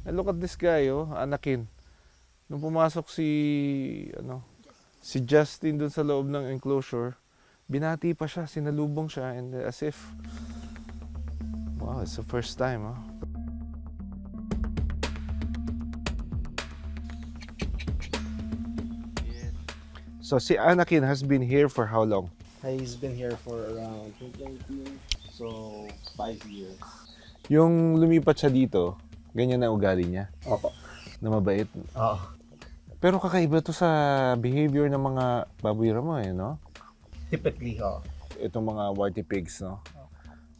And look at this guy, oh, Anakin. Nung pumasok si Justin dun sa loob ng enclosure, binati pa siya, sinalubong siya, and as if, wow, it's the first time, oh. So si Anakin has been here for how long? He's been here for around 2019, so 5 years. Yung lumipat siya dito, ganyan na ugali niya, Opo. na mabait. Oo. Pero kakaiba to sa behavior ng mga babuira mo eh, no? Typically, oo. Itong mga warty pigs, no?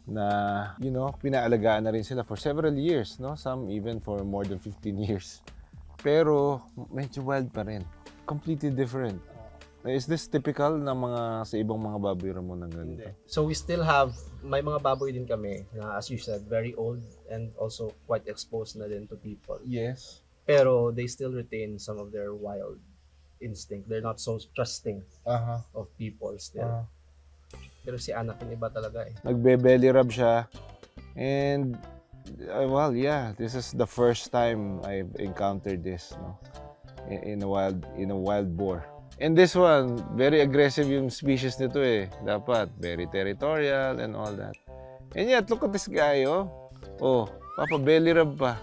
Na, pinaalagaan na rin sila for several years, no? Some even for more than 15 years. Pero medyo wild pa rin. Completely different. Is this typical na sa ibang mga babuira mo ng ganito? So we still have, may mga baboy din kami na as you said, very old and also quite exposed na din to people. Yes. Pero they still retain some of their wild instinct. They're not so trusting of people still. Pero si anak iba talaga eh. Nagbe-belly rub siya. And, well, yeah, this is the first time I've encountered this, no? In a wild boar. And this one, very aggressive yung species nito eh. Dapat, very territorial and all that. And yet, look at this guy, oh. Oh, papa belly rub pa.